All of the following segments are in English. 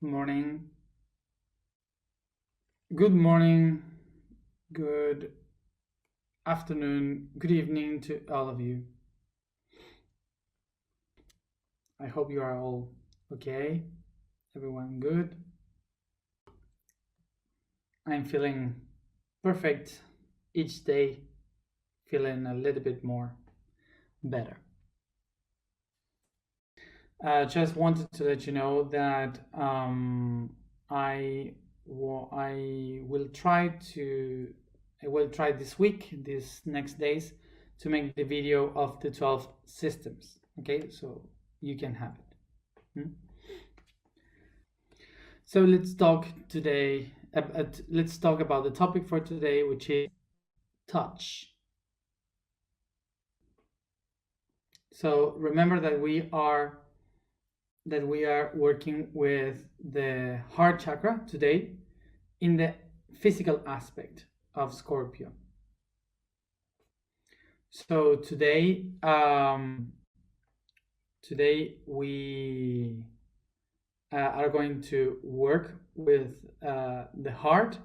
Morning. Good morning, good afternoon, good evening to all of you. I hope you are all okay. Everyone good. I'm feeling perfect each day, feeling a little bit more better. Just wanted to let you know that I will try to I will try this week, these next days, to make the video of the 12 systems. Okay, so you can have it. So let's talk today. Let's talk about the topic for today, which is touch. So remember that we are working with the heart chakra today in the physical aspect of Scorpio. So today we are going to work with the heart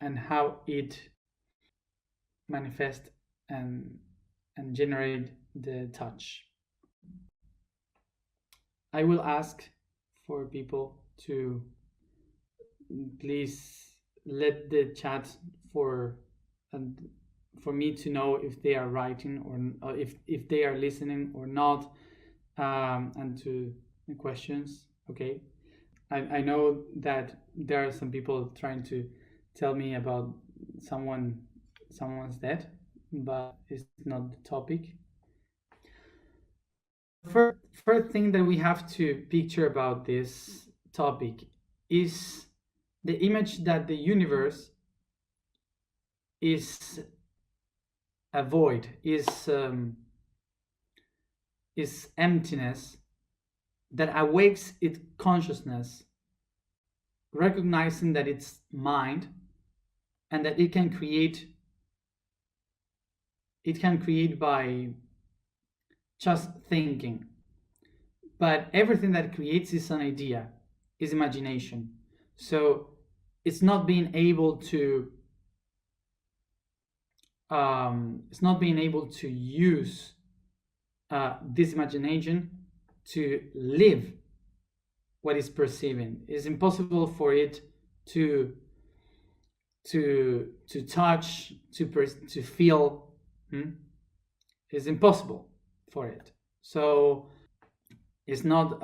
and how it manifests and generate the touch. I will ask for people to please let the chat for me to know if they are writing or if they are listening or not, and to the questions. Okay, I know that there are some people trying to tell me about someone's dead, but it's not the topic. First thing that we have to picture about this topic is the image that the universe is a void, is emptiness that awakes its consciousness, recognizing that it's mind and that it can create by just thinking. But everything that creates is an idea, is imagination. So it's not being able to use this imagination to live what is perceiving. It's impossible for it to touch, to feel. It's impossible for it. So it's not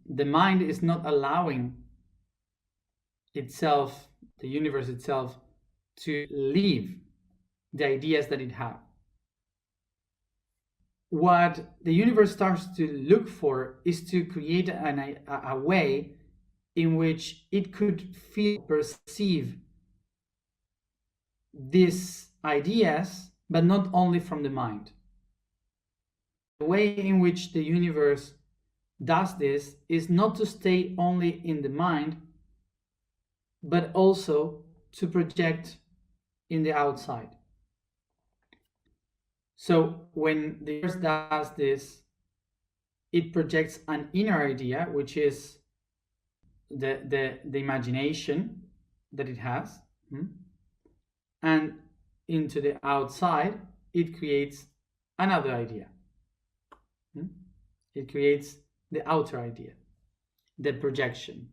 the mind is not allowing itself, the universe itself, to live the ideas that it has. What the universe starts to look for is to create a way in which it could perceive these ideas, but not only from the mind. The way in which the universe does this is not to stay only in the mind, but also to project in the outside. So when the universe does this, it projects an inner idea, which is the imagination that it has, and into the outside, it creates another idea. It creates the outer idea, the projection.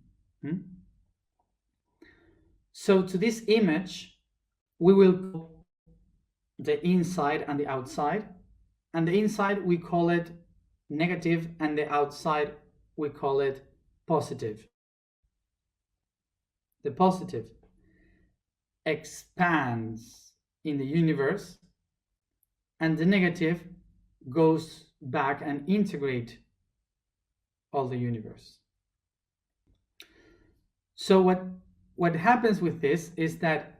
So to this image, we will call the inside and the outside. And the inside, we call it negative, and the outside, we call it positive. The positive expands in the universe, and the negative goes back and integrate all the universe. So what happens with this is that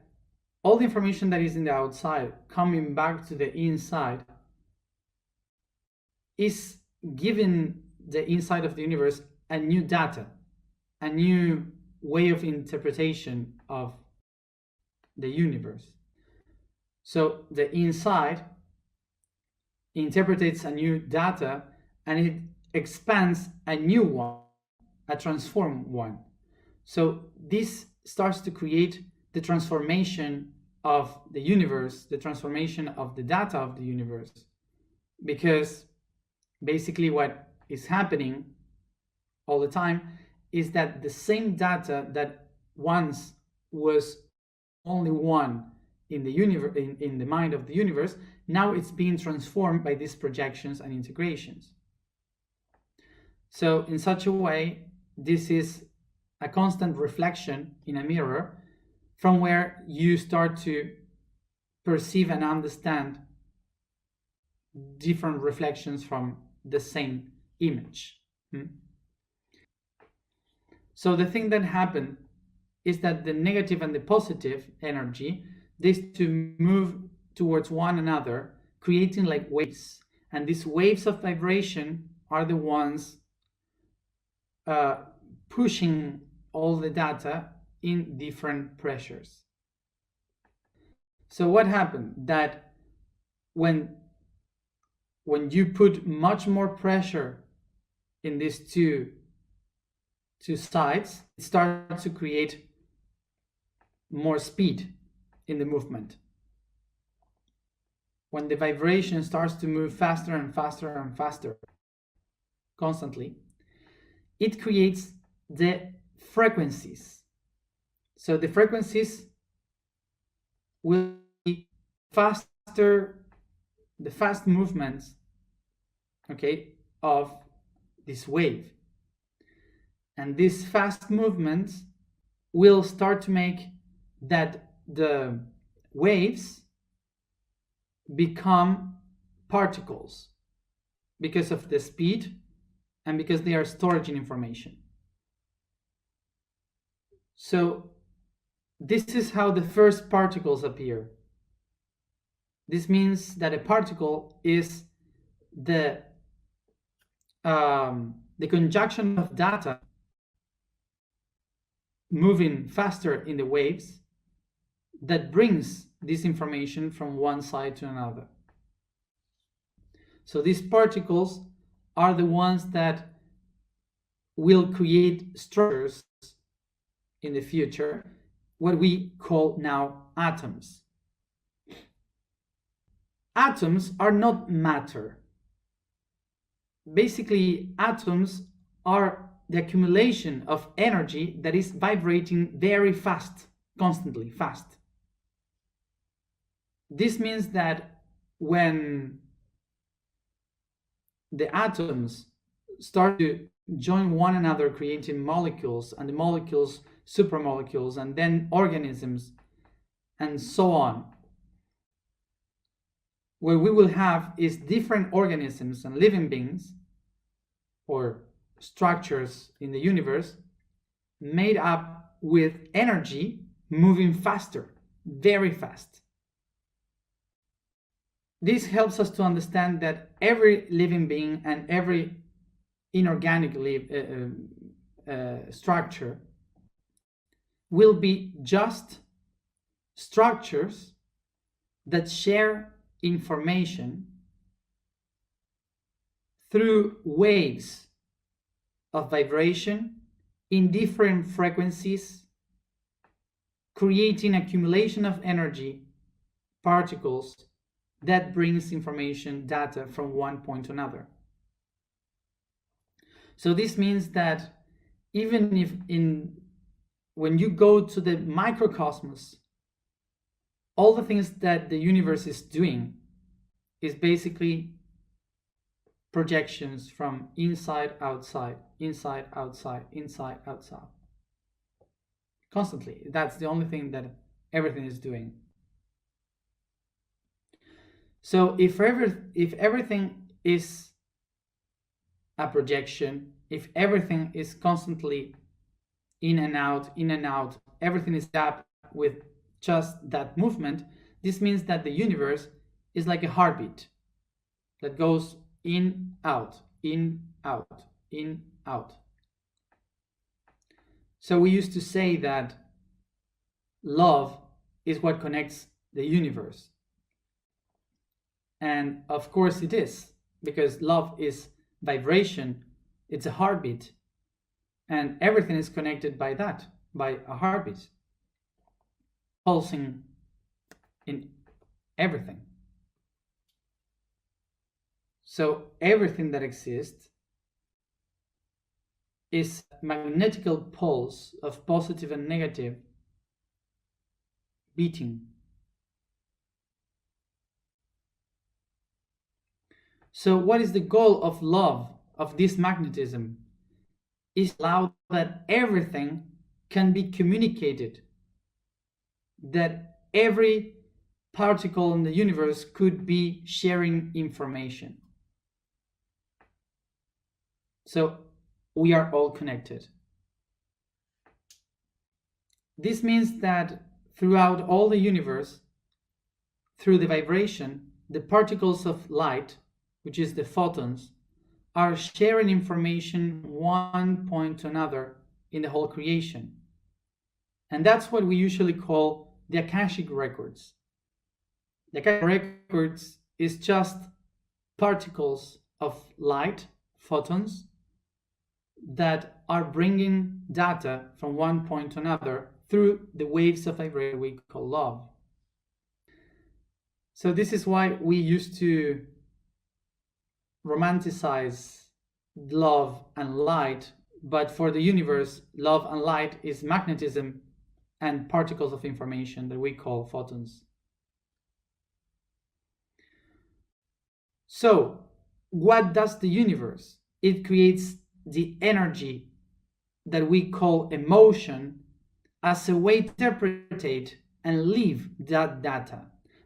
all the information that is in the outside coming back to the inside is giving the inside of the universe a new data, a new way of interpretation of the universe. So the inside interprets a new data and it expands a new one. a transformed one. So this starts to create the transformation of the universe, the transformation of the data of the universe. Because basically what is happening all the time is that the same data that once was only one in the universe, in the mind of the universe, now it's being transformed by these projections and integrations. So in such a way, this is a constant reflection in a mirror from where you start to perceive and understand different reflections from the same image. So the thing that happened is that the negative and the positive energy, these two move towards one another, creating like waves. And these waves of vibration are the ones pushing all the data in different pressures. So what happened? That when you put much more pressure in these two sides, it starts to create more speed in the movement. When the vibration starts to move faster and faster and faster constantly, it creates the frequencies. So the frequencies will be faster, the fast movements, okay, of this wave. And these fast movements will start to make that the waves become particles because of the speed and because they are storing information. So this is how the first particles appear. This means that a particle is the conjunction of data moving faster in the waves that brings this information from one side to another. So these particles are the ones that will create structures in the future, what we call now atoms. Atoms are not matter. Basically, atoms are the accumulation of energy that is vibrating very fast, constantly fast. This means that when the atoms start to join one another, creating molecules, and the molecules supramolecules, and then organisms, and so on, what we will have is different organisms and living beings or structures in the universe made up with energy moving faster, very fast. This helps us to understand that every living being and every inorganic structure will be just structures that share information through waves of vibration in different frequencies, creating accumulation of energy particles that brings information, data from one point to another. So this means that even if when you go to the microcosmos, all the things that the universe is doing is basically projections from inside, outside, inside, outside, inside, outside. Constantly. That's the only thing that everything is doing. So if everything is a projection, if everything is constantly in and out, everything is up with just that movement, this means that the universe is like a heartbeat that goes in, out, in, out, in, out. So we used to say that love is what connects the universe. And of course it is, because love is vibration, it's a heartbeat. And everything is connected by that, by a heartbeat, pulsing in everything. So everything that exists is a magnetical pulse of positive and negative beating. So what is the goal of love, of this magnetism? Is allow that everything can be communicated, that every particle in the universe could be sharing information. So we are all connected. This means that throughout all the universe, through the vibration, the particles of light, which is the photons, are sharing information one point to another in the whole creation. And that's what we usually call the Akashic records. The Akashic records is just particles of light, photons, that are bringing data from one point to another through the waves of vibration we call love. So this is why we used to romanticize love and light, but for the universe, love and light is magnetism and particles of information that we call photons. So what does the universe? It creates the energy that we call emotion as a way to interpret and live that data,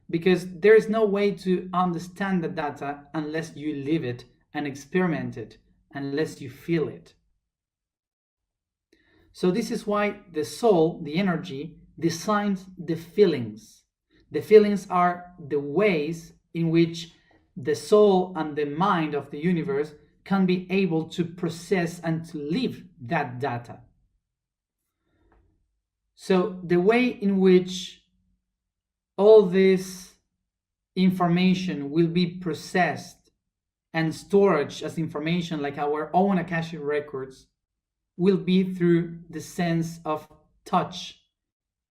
because there is no way to understand the data unless you live it and experiment it, unless you feel it. So this is why the soul, the energy, designs the feelings. The feelings are the ways in which the soul and the mind of the universe can be able to process and to live that data. So the way in which all this information will be processed and stored as information, like our own Akashic records, will be through the sense of touch,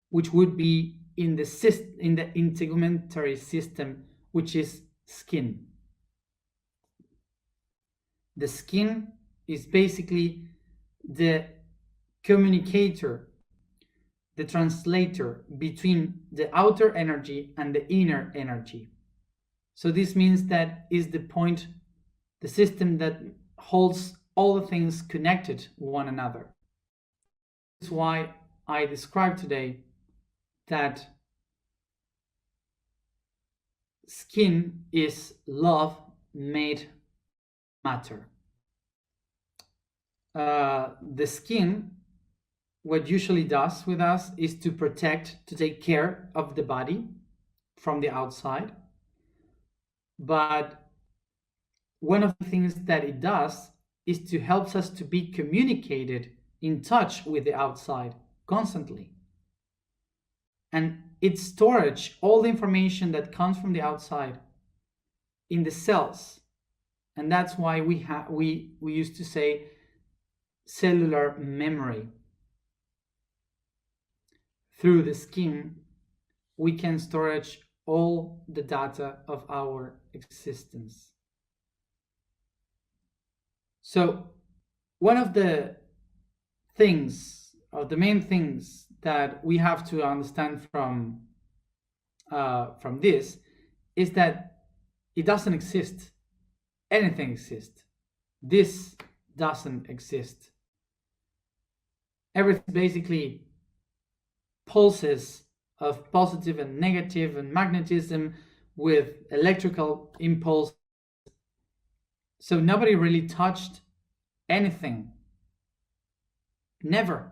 which would be in the integumentary system, which is skin. The skin is basically the communicator, the translator between the outer energy and the inner energy. So this means that is the point, the system that holds all the things connected one another. This is why I described today that skin is love made matter. The skin, what usually does with us is to protect, to take care of the body from the outside. But one of the things that it does is to help us to be communicated, in touch with the outside constantly. And it stores all the information that comes from the outside in the cells. And that's why we used to say cellular memory. Through the skin, we can store all the data of our existence. So one of the things, or the main things that we have to understand from this is that it doesn't exist. Anything exists. This doesn't exist. Everything basically pulses of positive and negative and magnetism with electrical impulse. So nobody really touched anything. Never.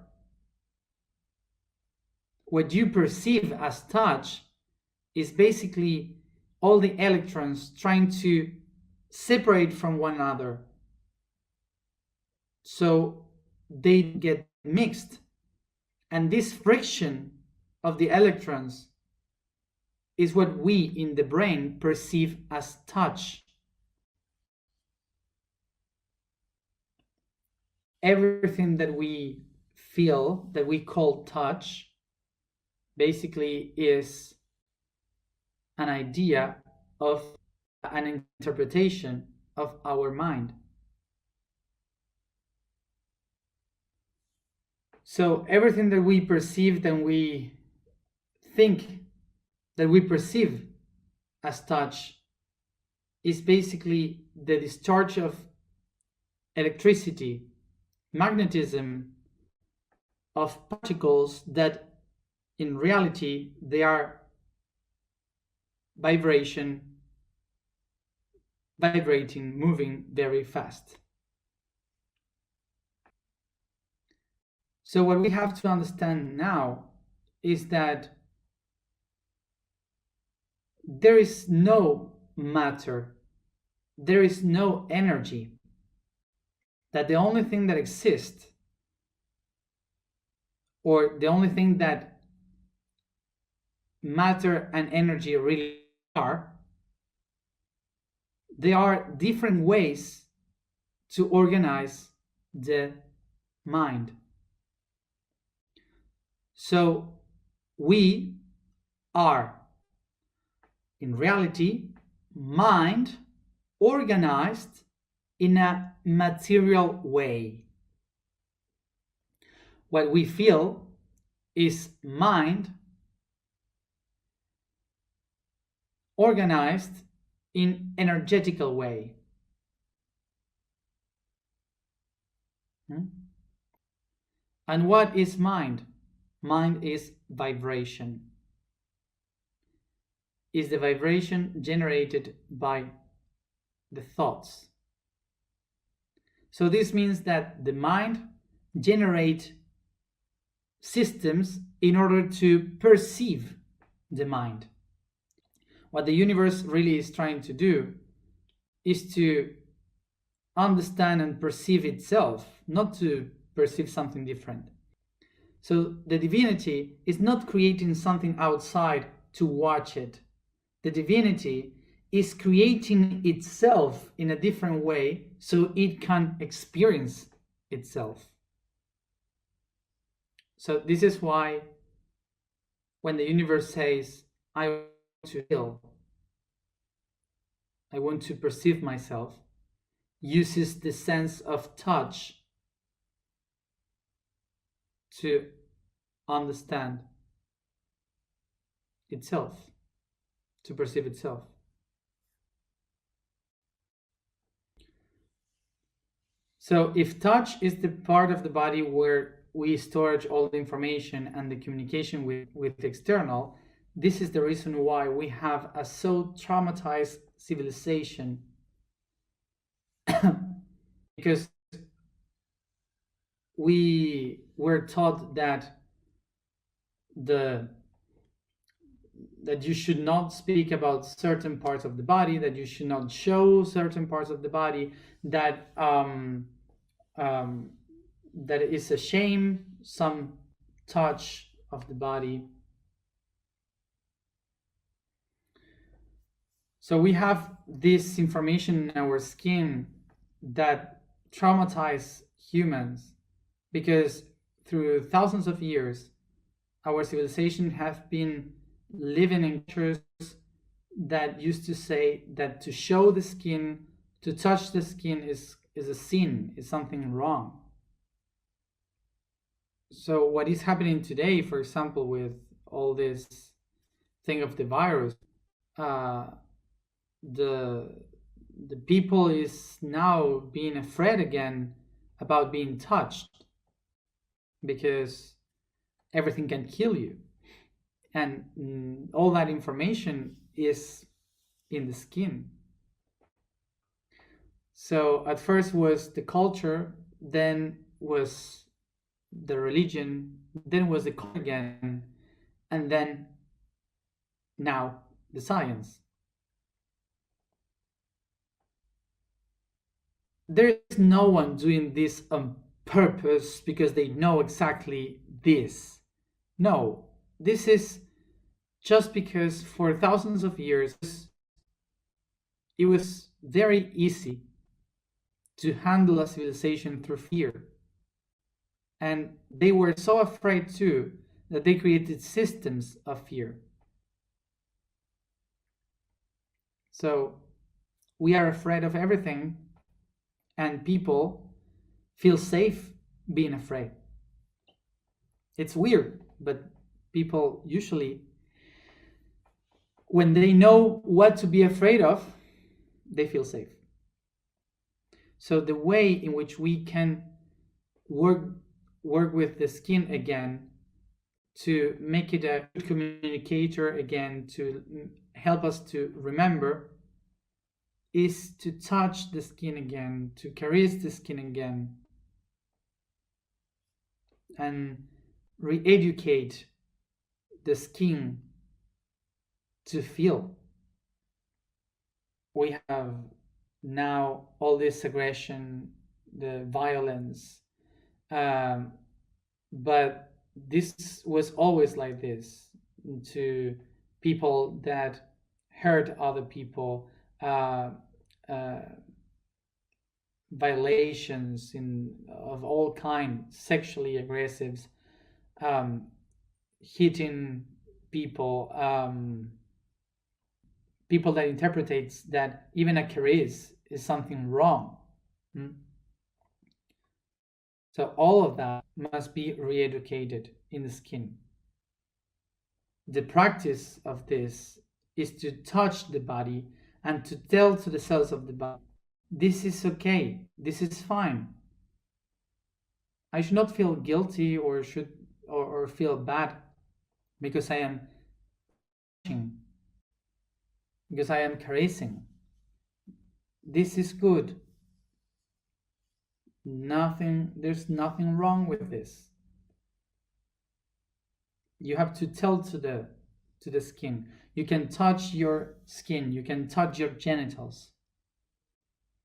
What you perceive as touch is basically all the electrons trying to separate from one another so they get mixed. And this friction of the electrons is what we in the brain perceive as touch. everything that we feel, that we call touch, basically is an idea of an interpretation of our mind. So everything that we perceive, that we think, that we perceive as touch is basically the discharge of electricity, magnetism, of particles that in reality they are vibrating, moving very fast. So what we have to understand now is that there is no matter, there is no energy, that the only thing that exists, or the only thing that matter and energy really are, they are different ways to organize the mind. So we are, in reality, mind organized in a material way. What we feel is mind organized in energetical way. And what is mind? Mind is vibration. Is the vibration generated by the thoughts. So this means that the mind generates systems in order to perceive the mind. What the universe really is trying to do is to understand and perceive itself, not to perceive something different. So the divinity is not creating something outside to watch it. The divinity is creating itself in a different way so it can experience itself. So this is why when the universe says, I want to feel, I want to perceive myself, uses the sense of touch to understand itself, to perceive itself. So if touch is the part of the body where we storage all the information and the communication with the external, this is the reason why we have a so traumatized civilization. Because we were taught that you should not speak about certain parts of the body, that you should not show certain parts of the body, that that is a shame, some touch of the body. So we have this information in our skin that traumatize humans, because through thousands of years our civilization have been living in cultures that used to say that to show the skin, to touch the skin is a sin, is something wrong. So what is happening today, for example, with all this thing of the virus, the people is now being afraid again about being touched, because everything can kill you, and all that information is in the skin. So at first was the culture, then was the religion, then was the culture again, and then now the science. There is no one doing this on purpose because they know exactly this. No, this is just because for thousands of years it was very easy to handle a civilization through fear. And they were so afraid too that they created systems of fear. So we are afraid of everything, and people feel safe being afraid. It's weird, but people usually, when they know what to be afraid of, they feel safe. So the way in which we can work with the skin again, to make it a good communicator again, to help us to remember, is to touch the skin again, to caress the skin again, and re-educate the skin to feel. We have now all this aggression, the violence, but this was always like this, to people that hurt other people, violations of all kinds, sexually aggressive, hitting people, people that interpretates that even a caress is something wrong. So all of that must be re-educated in the skin. The practice of this is to touch the body and to tell to the cells of the body, this is okay, this is fine. I should not feel guilty or feel bad because I am touching, because I am caressing. This is good. There's nothing wrong with this. You have to tell to the skin. You can touch your skin, you can touch your genitals.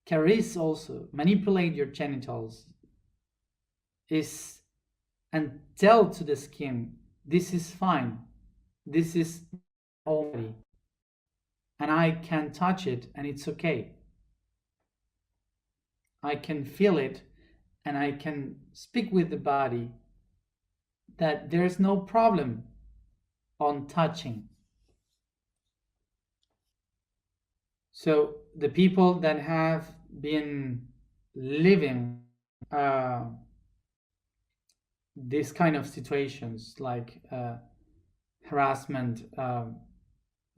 Caress also, manipulate your genitals, and tell to the skin, this is fine, this is only, and I can touch it and it's okay. I can feel it, and I can speak with the body that there's no problem on touching. So the people that have been living these kind of situations, like harassment,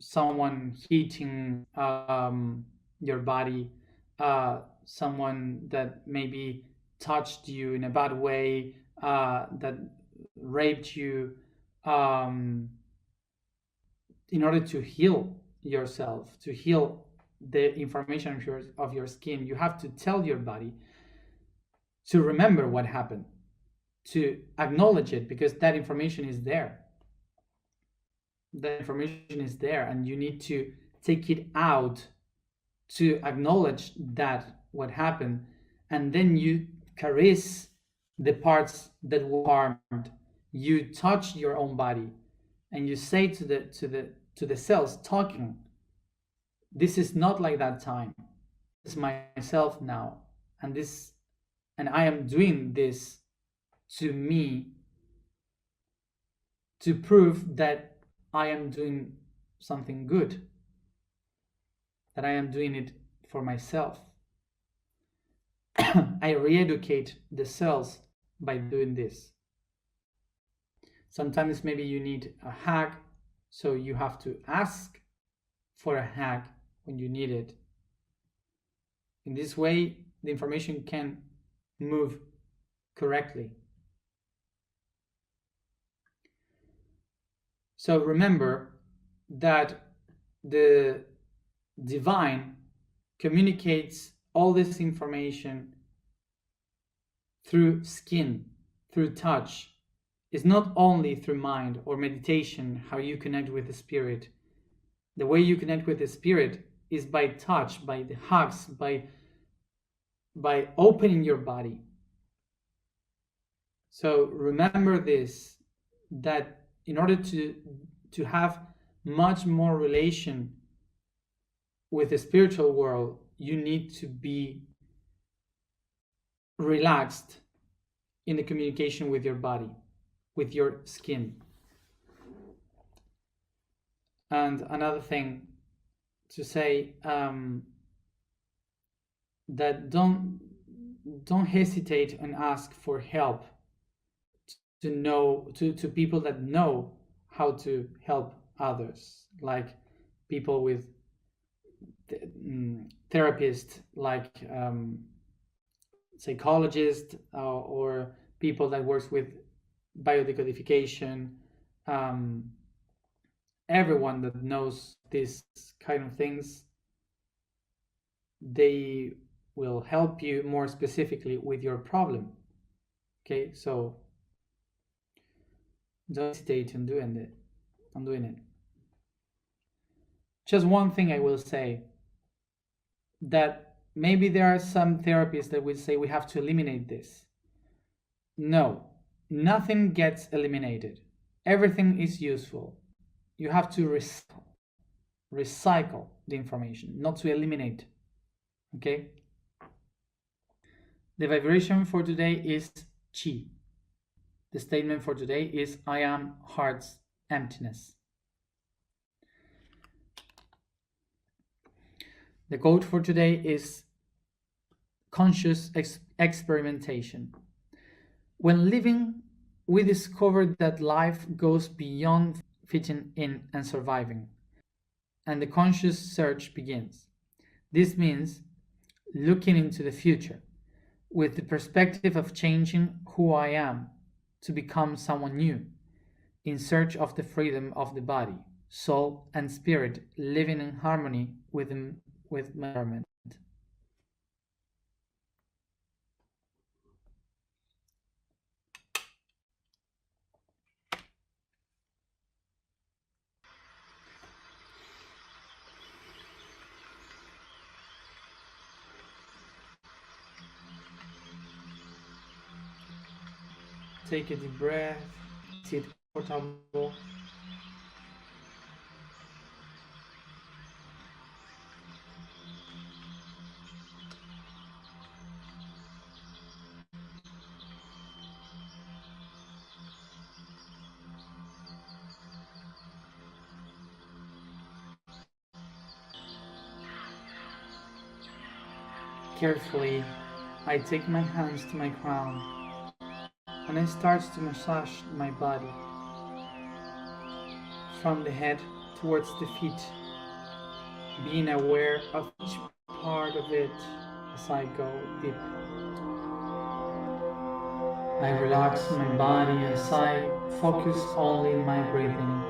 someone hitting your body, someone that maybe touched you in a bad way, that raped you, in order to heal yourself, to heal the information of your skin, you have to tell your body to remember what happened, to acknowledge it, because that information is there. The information is there, and you need to take it out to acknowledge that what happened, and then you caress the parts that were harmed. You touch your own body, and you say to the cells talking, this is not like that time. It's myself now, and I am doing this to me to prove that I am doing something good, that I am doing it for myself. I re-educate the cells by doing this. Sometimes maybe you need a hug, so you have to ask for a hug when you need it. In this way, the information can move correctly. So remember that the divine communicates all this information through skin, through touch. It's not only through mind or meditation how you connect with the spirit. The way you connect with the spirit is by touch, by the hugs, by opening your body. So remember this, that in order to have much more relation with the spiritual world, you need to be relaxed in the communication with your body, with your skin. And another thing to say, that don't hesitate and ask for help to people that know how to help others, like people with therapists, like psychologists, or people that works with biodecodification. Everyone that knows these kind of things, they will help you more specifically with your problem. Okay, so don't hesitate in doing it. Just one thing I will say, that maybe there are some therapists that will say we have to eliminate this. No, nothing gets eliminated. Everything is useful. You have to recycle the information, not to eliminate. Okay? The vibration for today is chi. The statement for today is I am heart's emptiness. The quote for today is conscious experimentation. When living, we discovered that life goes beyond fitting in and surviving, and the conscious search begins. This means looking into the future with the perspective of changing who I am to become someone new, in search of the freedom of the body, soul, and spirit, living in harmony with my environment. Take a deep breath, sit comfortable. Carefully, I take my hands to my crown and I start to massage my body from the head towards the feet, being aware of each part of it as I go deep. I relax my body as I focus only on my breathing.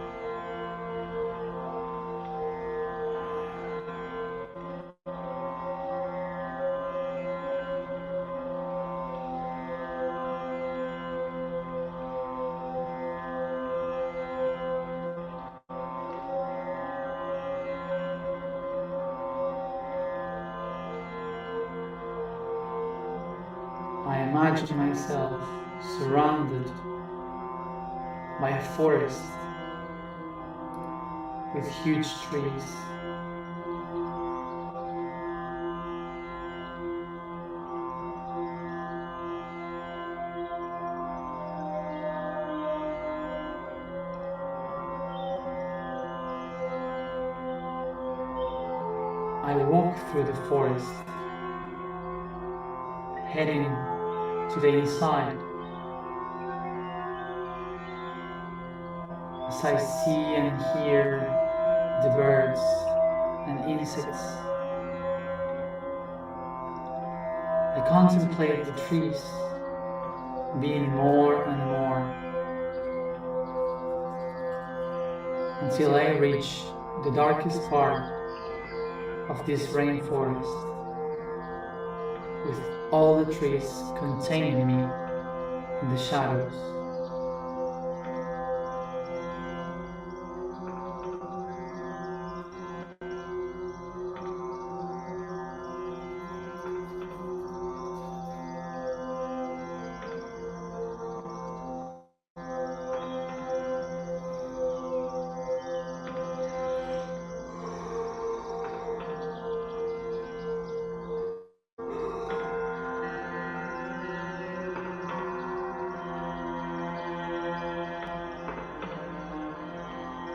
I imagine myself surrounded by a forest with huge trees. I walk through the forest, heading to the inside, as I see and hear the birds and insects. I contemplate the trees being more and more until I reach the darkest part of this rainforest, with all the trees containing me in the shadows.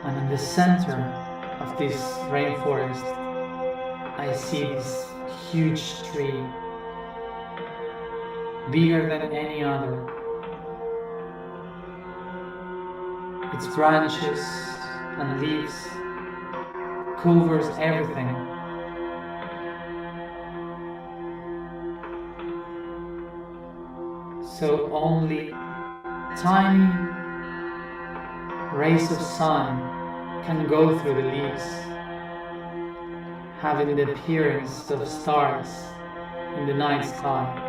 And in the center of this rainforest, I see this huge tree, bigger than any other. Its branches and leaves covers everything. So only tiny rays of sun can go through the leaves, having the appearance of stars in the night sky.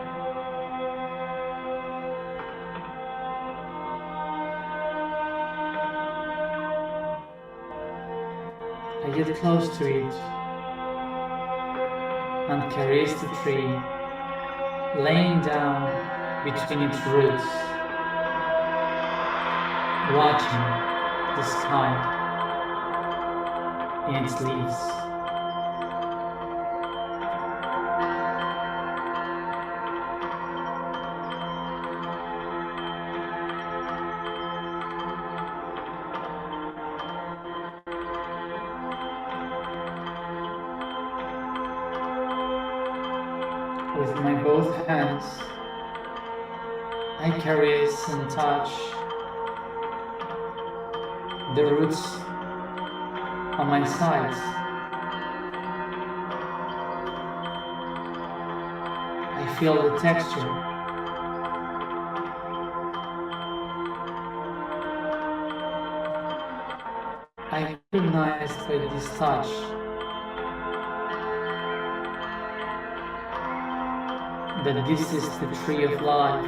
I get close to it and caress the tree, laying down between its roots, watching the sky in its leaves. With my both hands, I caress and touch the roots on my sides. I feel the texture. I recognize by this touch that this is the tree of life.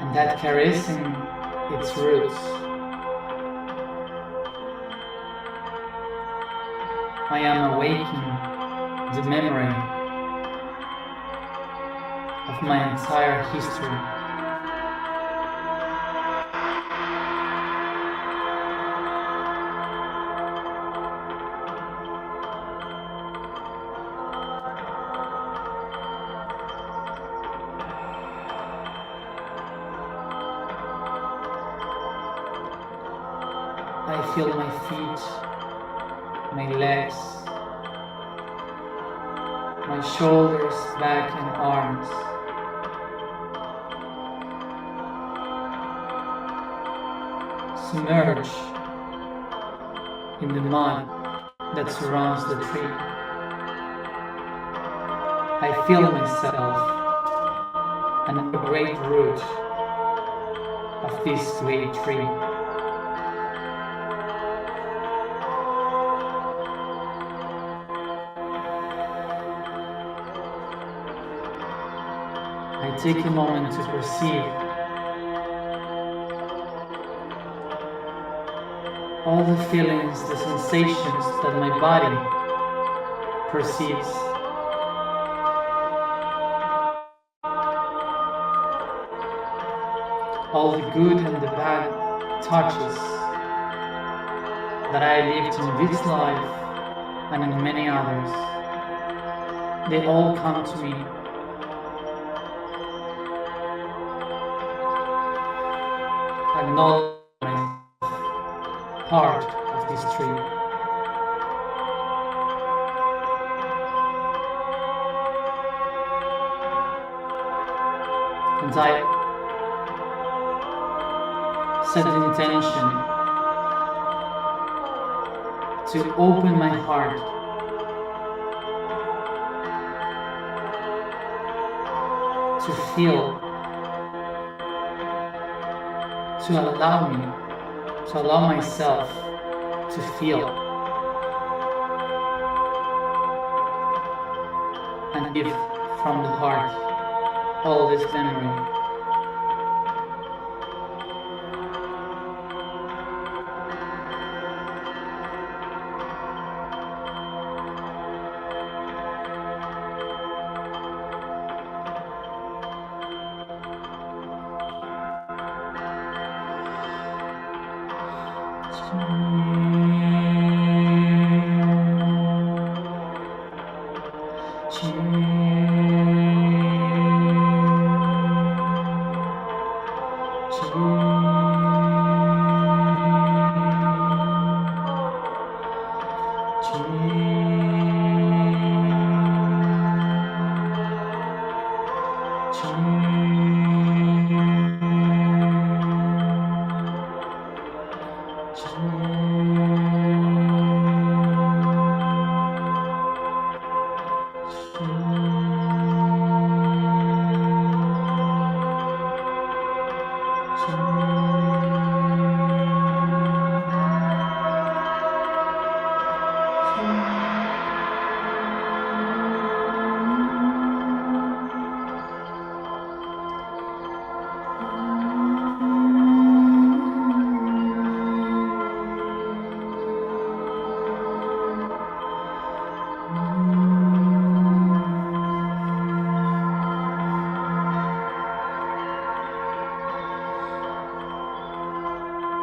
And that caressing its roots, I am awakening the memory of my entire history. I feel my feet, my legs, my shoulders, back and arms. Submerge in the mud that surrounds the tree. I feel myself and the great root of this great tree. I take a moment to perceive all the feelings, the sensations that my body perceives. All the good and the bad touches that I lived in this life and in many others. They all come to me. Acknowledge myself part of this tree. And I set the intention to open my heart to feel, to allow myself to feel and give from the heart all this memory. Chi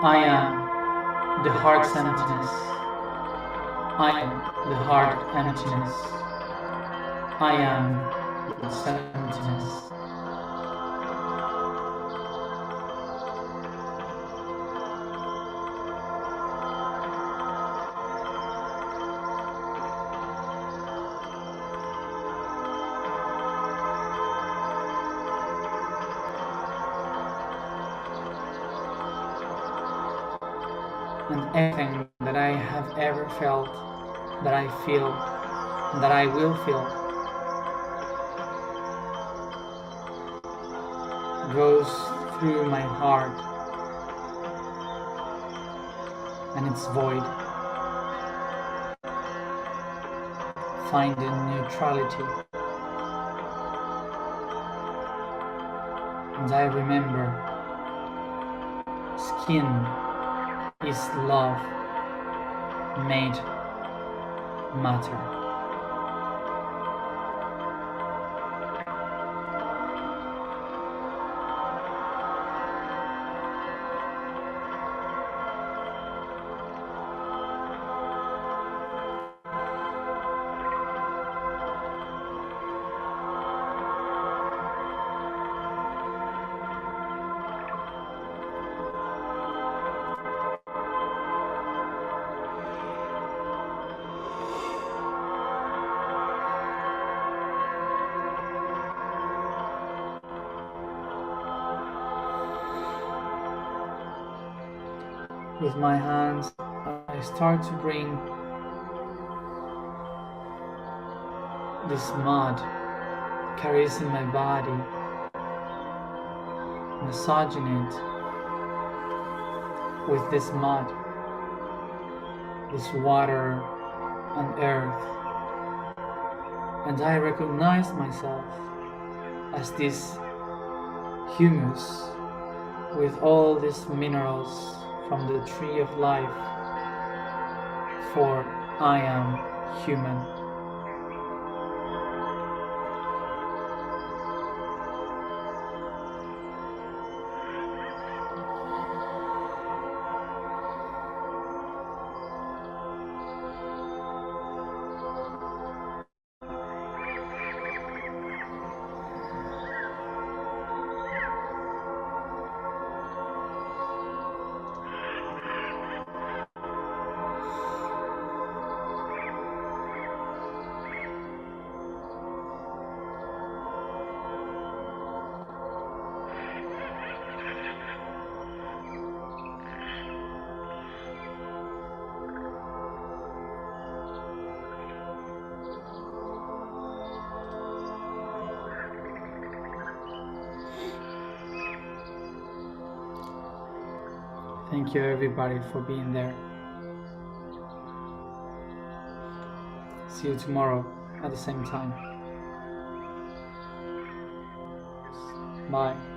I am the heart's emptiness. I am the heart emptiness. I am its emptiness. And everything that I have ever felt, that I feel, and that I will feel, goes through my heart, and it's void, finding neutrality. And I remember, skin is love made matter. With my hands, I start to bring this mud, caressing my body, massaging it with this mud, this water and earth. And I recognize myself as this humus with all these minerals from the tree of life, for I am human. Thank you everybody for being there. See you tomorrow at the same time. Bye.